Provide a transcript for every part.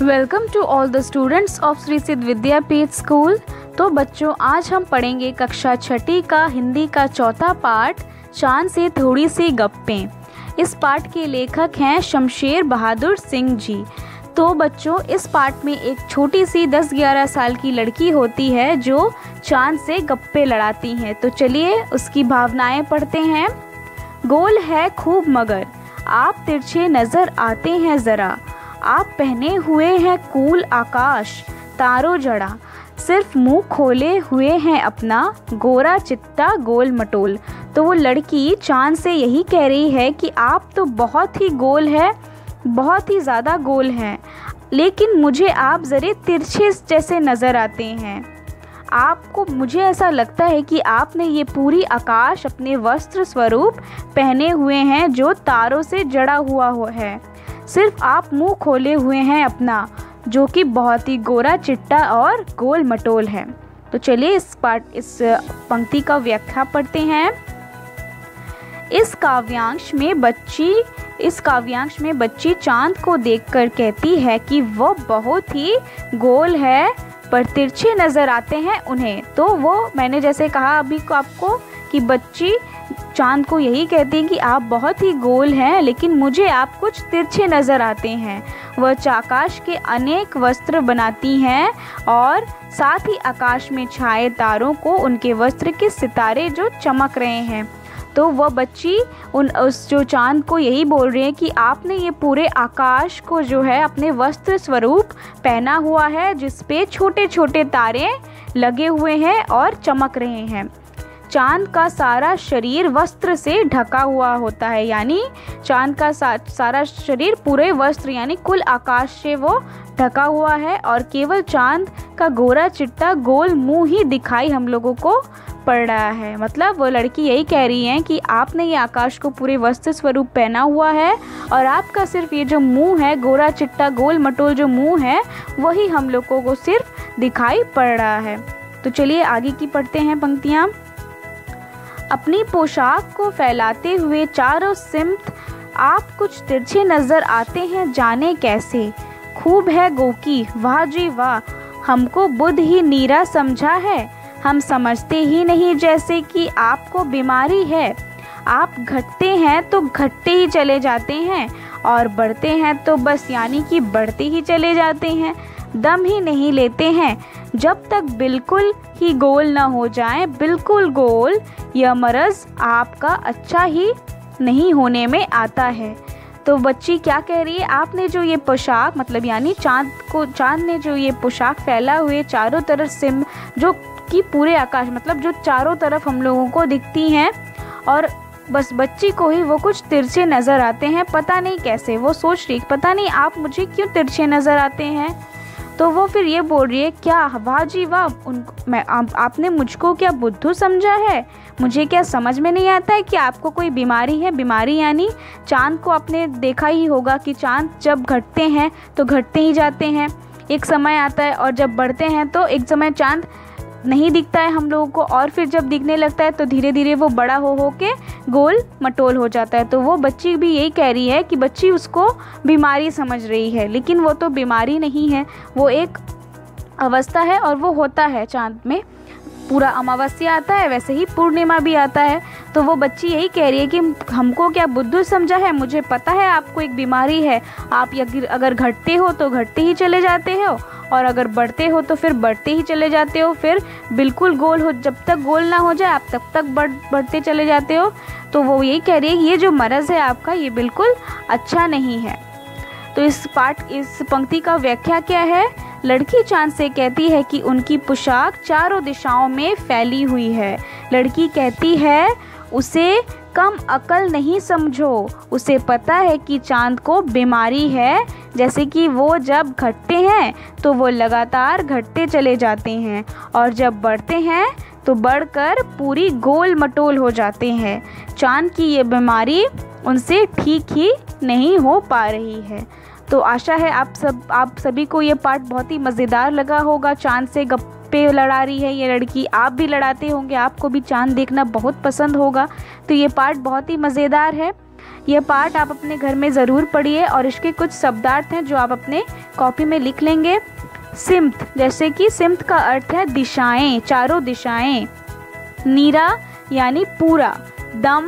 Welcome to all the students of Shri Siddh Vidyapeeth school. तो बच्चों, आज हम पढ़ेंगे कक्षा छठी का हिंदी का चौथा पाठ, चांद से थोड़ी सी गप्पें। इस पाठ के लेखक हैं शमशेर बहादुर सिंह जी। तो बच्चों, इस पाठ में एक छोटी सी 10-11 साल की लड़की होती है जो चांद से गप्पे लड़ाती हैं। तो चलिए उसकी भावनाएं पढ़ते हैं। गोल है खूब मगर आप तिरछे नज़र आते हैं ज़रा, आप पहने हुए हैं कूल आकाश तारों जड़ा, सिर्फ मुंह खोले हुए हैं अपना गोरा चिट्टा गोल मटोल। तो वो लड़की चांद से यही कह रही है कि आप तो बहुत ही गोल है, बहुत ही ज़्यादा गोल हैं, लेकिन मुझे आप ज़रे तिरछे जैसे नज़र आते हैं। आपको मुझे ऐसा लगता है कि आपने ये पूरी आकाश अपने वस्त्र स्वरूप पहने हुए हैं जो तारों से जड़ा हुआ है। सिर्फ आप मुंह खोले हुए हैं अपना, जो कि बहुत ही गोरा चिट्टा और गोल मटोल है। तो चलिए इस पंक्ति का व्याख्या पढ़ते हैं। इस काव्यांश में बच्ची चांद को देखकर कहती है कि वो बहुत ही गोल है पर तिरछे नज़र आते हैं उन्हें। तो वो मैंने जैसे कहा अभी को आपको कि बच्ची चांद को यही कहती है कि आप बहुत ही गोल हैं, लेकिन मुझे आप कुछ तिरछे नज़र आते हैं। वह आकाश के अनेक वस्त्र बनाती हैं और साथ ही आकाश में छाए तारों को उनके वस्त्र के सितारे जो चमक रहे हैं। तो वह बच्ची उस जो चांद को यही बोल रही है कि आपने ये पूरे आकाश को जो है अपने वस्त्र स्वरूप पहना हुआ है, जिस पे छोटे छोटे तारे लगे हुए हैं और चमक रहे हैं। चांद का सारा शरीर वस्त्र से ढका हुआ होता है, यानी चांद का सारा शरीर पूरे वस्त्र यानी कुल आकाश से वो ढका हुआ है, और केवल चांद का गोरा चिट्टा गोल मुंह ही दिखाई हम लोगों को पड़ रहा है। मतलब वो लड़की यही कह रही है कि आपने ये आकाश को पूरे वस्त्र स्वरूप पहना हुआ है और आपका सिर्फ ये जो मुंह है, गोरा चिट्टा गोल मटोल जो मुंह है, वही हम लोगों को सिर्फ दिखाई पड़ रहा है। तो चलिए आगे की पढ़ते हैं पंक्तियाँ। अपनी पोशाक को फैलाते हुए चारों सिमत आप कुछ तिरछे नज़र आते हैं, जाने कैसे। खूब है गोकी वाह जी वाह, हमको बुद्ध ही नीरा समझा है, हम समझते ही नहीं जैसे कि आपको बीमारी है। आप घटते हैं तो घटते ही चले जाते हैं और बढ़ते हैं तो बस यानी कि बढ़ते ही चले जाते हैं, दम ही नहीं लेते हैं जब तक बिल्कुल ही गोल ना हो जाए। बिल्कुल गोल यह मर्ज़ आपका अच्छा ही नहीं होने में आता है। तो बच्ची क्या कह रही है, आपने जो ये पोशाक मतलब यानी चांद ने जो ये पोशाक फैला हुए चारों तरफ सिम जो कि पूरे आकाश मतलब जो चारों तरफ हम लोगों को दिखती हैं, और बस बच्ची को ही वो कुछ तिरछे नज़र आते हैं, पता नहीं कैसे। वो सोच रही पता नहीं आप मुझे क्यों तिरछे नज़र आते हैं। तो वो फिर ये बोल रही है, क्या वाह जी वाह, आपने मुझको क्या बुद्धू समझा है। मुझे क्या समझ में नहीं आता है कि आपको कोई बीमारी है। बीमारी यानी चांद को आपने देखा ही होगा कि चांद जब घटते हैं तो घटते ही जाते हैं, एक समय आता है, और जब बढ़ते हैं तो एक समय चांद नहीं दिखता है हम लोगों को, और फिर जब दिखने लगता है तो धीरे धीरे वो बड़ा हो के गोल मटोल हो जाता है। तो वो बच्ची भी यही कह रही है कि बच्ची उसको बीमारी समझ रही है, लेकिन वो तो बीमारी नहीं है, वो एक अवस्था है और वो होता है। चांद में पूरा अमावस्या आता है, वैसे ही पूर्णिमा भी आता है। तो वो बच्ची यही कह रही है कि हमको क्या बुद्धू समझा है, मुझे पता है आपको एक बीमारी है। आप अगर घटते हो तो घटते ही चले जाते हो, और अगर बढ़ते हो तो फिर बढ़ते ही चले जाते हो, फिर बिल्कुल गोल हो जब तक गोल ना हो जाए आप तब तक बढ़ते चले जाते हो। तो वो यही कह रही है ये जो मर्ज़ है आपका ये बिल्कुल अच्छा नहीं है। तो इस पंक्ति का व्याख्या क्या है। लड़की चांद से कहती है कि उनकी पोशाक चारों दिशाओं में फैली हुई है। लड़की कहती है उसे कम अकल नहीं समझो, उसे पता है कि चांद को बीमारी है, जैसे कि वो जब घटते हैं तो वो लगातार घटते चले जाते हैं, और जब बढ़ते हैं तो बढ़कर पूरी गोल मटोल हो जाते हैं। चांद की ये बीमारी उनसे ठीक ही नहीं हो पा रही है। तो आशा है आप सभी को ये पाठ बहुत ही मज़ेदार लगा होगा। चांद से गप्पे लड़ा रही है ये लड़की, आप भी लड़ाते होंगे, आपको भी चांद देखना बहुत पसंद होगा। तो ये पाठ बहुत ही मज़ेदार है। यह पाठ आप अपने घर में ज़रूर पढ़िए और इसके कुछ शब्दार्थ हैं जो आप अपने कॉपी में लिख लेंगे। सिमत, जैसे कि सिमत का अर्थ है दिशाएं, चारों दिशाएं। नीरा यानी पूरा। दम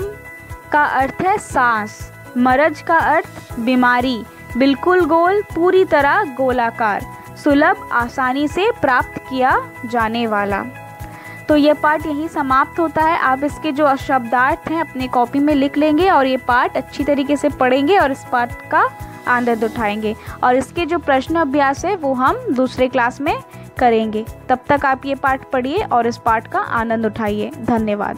का अर्थ है सांस। मरज का अर्थ बीमारी। बिल्कुल गोल, पूरी तरह गोलाकार। सुलभ, आसानी से प्राप्त किया जाने वाला। तो ये पाठ यहीं समाप्त होता है। आप इसके जो शब्दार्थ हैं अपने कॉपी में लिख लेंगे और ये पाठ अच्छी तरीके से पढ़ेंगे और इस पाठ का आनंद उठाएंगे। और इसके जो प्रश्न अभ्यास है वो हम दूसरे क्लास में करेंगे। तब तक आप ये पाठ पढ़िए और इस पाठ का आनंद उठाइए। धन्यवाद।